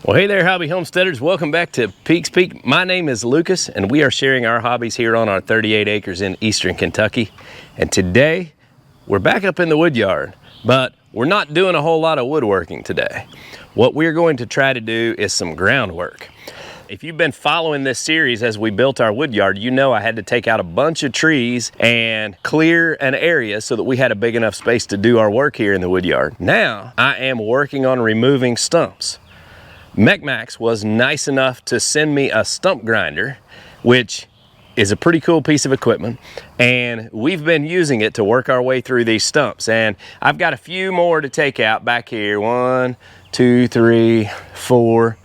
Well, hey there, hobby homesteaders. Welcome back to Peaks Peak. My name is Lucas, and we are sharing our hobbies here on our 38 acres in eastern Kentucky. And today, we're back up in the wood yard, but we're not doing a whole lot of woodworking today. What we're going to try to do is some groundwork. If you've been following this series as we built our wood yard, you know I had to take out a bunch of trees and clear an area so that we had a big enough space to do our work here in the wood yard. Now, I am working on removing stumps. MechMaxx was nice enough to send me a stump grinder, which is a pretty cool piece of equipment, and we've been using it to work our way through these stumps. And I've got a few more to take out back here. 1, 2, 3, 4.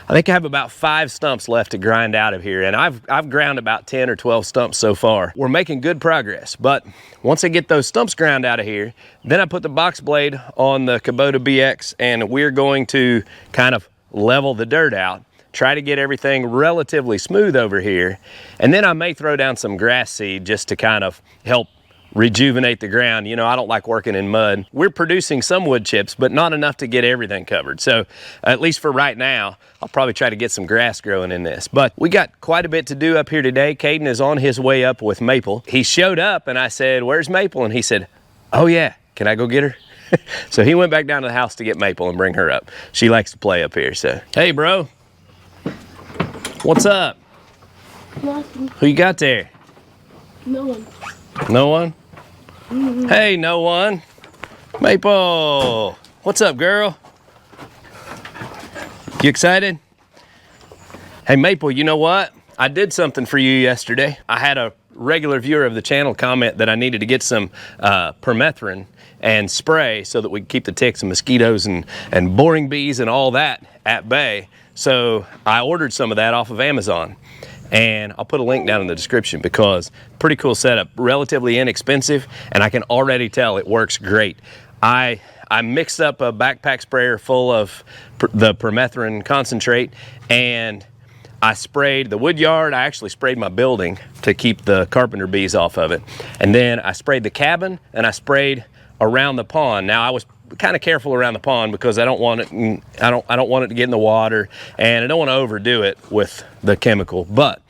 I think I have about 5 stumps left to grind out of here, and I've ground about 10 or 12 stumps so far. We're making good progress, but once I get those stumps ground out of here, then I put the box blade on the Kubota BX, and we're going to kind of level the dirt out, try to get everything relatively smooth over here, and then I may throw down some grass seed just to kind of help rejuvenate the ground. You know, I don't like working in mud. We're producing some wood chips, but not enough to get everything covered. So at least for right now, I'll probably try to get some grass growing in this. But we got quite a bit to do up here today. Caden is on his way up with Maple. He showed up and I said, "Where's Maple?" And he said, "Oh yeah, can I go get her?" So he went back down to the house to get Maple and bring her up. She likes to play up here, so. Hey, bro. What's up? Nothing. Who you got there? No one. No one? Mm-hmm. Hey, no one. Maple. What's up, girl? You excited? Hey, Maple, you know what? I did something for you yesterday. I had a regular viewer of the channel comment that I needed to get some permethrin and spray so that we can keep the ticks and mosquitoes and boring bees and all that at bay. So I ordered some of that off of Amazon, and I'll put a link down in the description because pretty cool setup, relatively inexpensive, and I can already tell it works great. I mixed up a backpack sprayer full of the permethrin concentrate, and I sprayed the wood yard. I actually sprayed my building to keep the carpenter bees off of it. And then I sprayed the cabin, and I sprayed around the pond. Now I was kind of careful around the pond because I don't want it, I don't want it to get in the water, and I don't want to overdo it with the chemical. But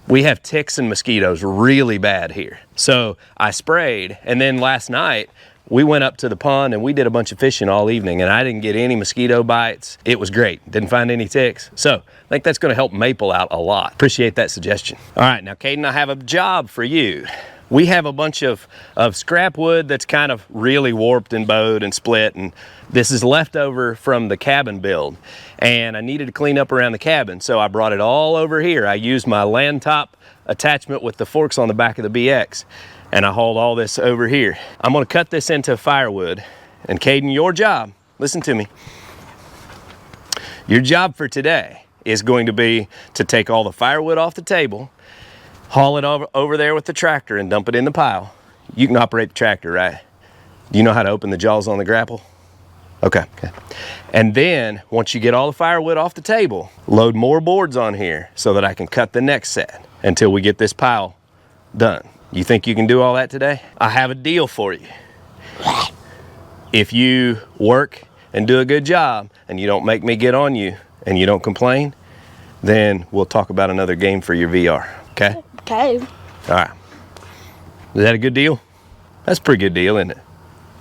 we have ticks and mosquitoes really bad here. So I sprayed, and then last night we went up to the pond and we did a bunch of fishing all evening, and I didn't get any mosquito bites. It was great. Didn't find any ticks. So I think that's going to help Maple out a lot. Appreciate that suggestion. All right, now Caden, I have a job for you. We have a bunch of scrap wood that's kind of really warped and bowed and split, and this is leftover from the cabin build, and I needed to clean up around the cabin, so I brought it all over here. I used my land top attachment with the forks on the back of the BX, and I hauled all this over here. I'm gonna cut this into firewood, and Caden, your job, listen to me, your job for today is going to be to take all the firewood off the table, haul it over there with the tractor and dump it in the pile. You can operate the tractor, right? Do you know how to open the jaws on the grapple? Okay. And then once you get all the firewood off the table, load more boards on here so that I can cut the next set until we get this pile done. You think you can do all that today? I have a deal for you. If you work and do a good job and you don't make me get on you and you don't complain, then we'll talk about another game for your VR, okay? Okay. All right. Is that a good deal? That's a pretty good deal, isn't it?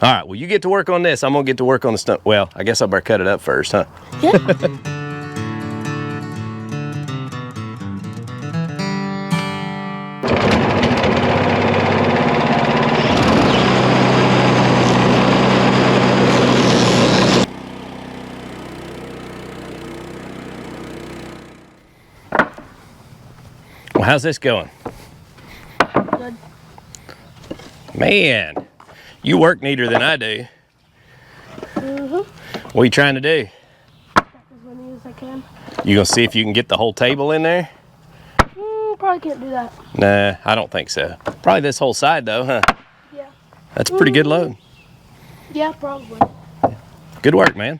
All right, well, you get to work on this. I'm gonna get to work on the stump. Well, I guess I better cut it up first, huh? Yeah. Well, how's this going? Good. Man, you work neater than I do. Mm-hmm. What are you trying to do? As many as I can. You gonna see if you can get the whole table in there? Probably can't do that. Nah, I don't think so. Probably this whole side though, huh? Yeah. That's a pretty good load. Yeah, probably. Good work, man.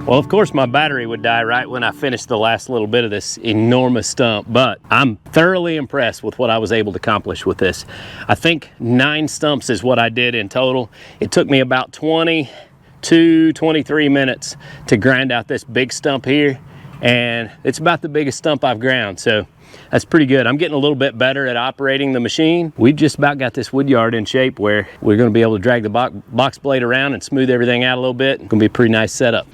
Well, of course, my battery would die right when I finished the last little bit of this enormous stump, but I'm thoroughly impressed with what I was able to accomplish with this. I think 9 stumps is what I did in total. It took me about 22, 23 minutes to grind out this big stump here, and it's about the biggest stump I've ground, so that's pretty good. I'm getting a little bit better at operating the machine. We've just about got this wood yard in shape where we're gonna be able to drag the box blade around and smooth everything out a little bit. It's gonna be a pretty nice setup.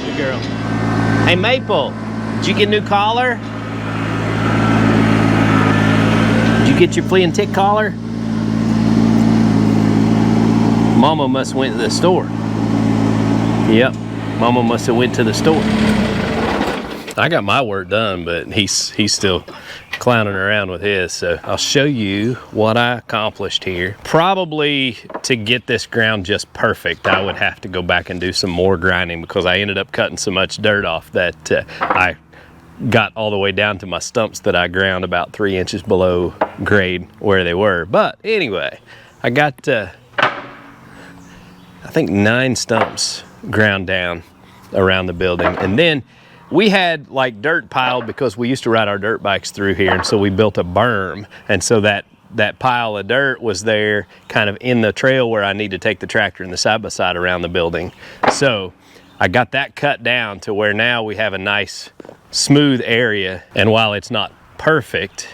Good girl. Hey Maple, did you get a new collar? Did you get your flea and tick collar? Mama must have went to the store. Yep, Mama must have went to the store. I got my work done, but he's still clowning around with his, so I'll show you what I accomplished here. Probably to get this ground just perfect, I would have to go back and do some more grinding because I ended up cutting so much dirt off that I got all the way down to my stumps that I ground about 3 inches below grade where they were. But anyway, I got I think 9 stumps ground down around the building, and then we had like dirt piled because we used to ride our dirt bikes through here, and so we built a berm, and so that pile of dirt was there kind of in the trail where I need to take the tractor and the side-by-side around the building. So I got that cut down to where now we have a nice smooth area, and while it's not perfect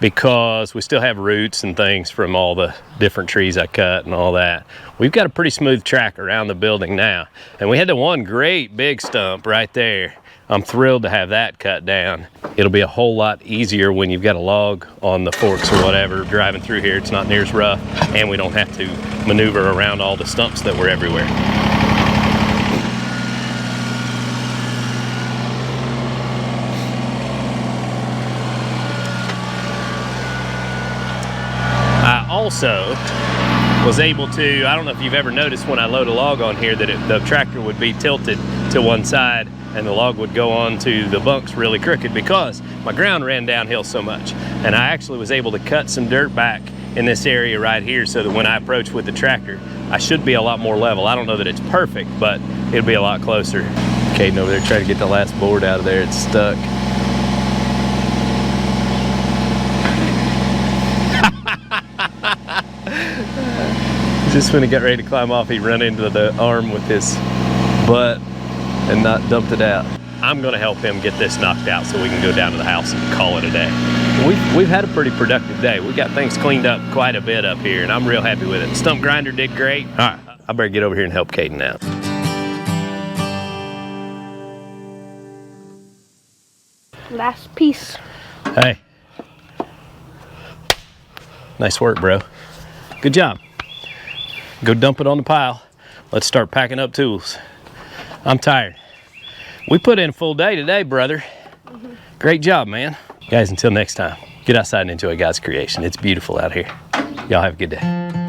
because we still have roots and things from all the different trees I cut and all that, we've got a pretty smooth track around the building now. And we had the one great big stump right there. I'm thrilled to have that cut down. It'll be a whole lot easier when you've got a log on the forks or whatever driving through here. It's not near as rough, and we don't have to maneuver around all the stumps that were everywhere. I also was able to, I don't know if you've ever noticed when I load a log on here that the tractor would be tilted to one side and the log would go onto the bunks really crooked because my ground ran downhill so much. And I actually was able to cut some dirt back in this area right here so that when I approach with the tractor, I should be a lot more level. I don't know that it's perfect, but it'll be a lot closer. Caden over there trying to get the last board out of there. It's stuck. Just when he got ready to climb off, he ran into the arm with his butt and not dumped it out. I'm gonna help him get this knocked out so we can go down to the house and call it a day. We've had a pretty productive day. We got things cleaned up quite a bit up here, and I'm real happy with it. The stump grinder did great. All right, I better get over here and help Caden out. Last piece. Hey. Nice work, bro. Good job. Go dump it on the pile. Let's start packing up tools. I'm tired. We put in a full day today, brother. Great job, man. Guys, until next time, get outside and enjoy God's creation. It's beautiful out here. Y'all have a good day.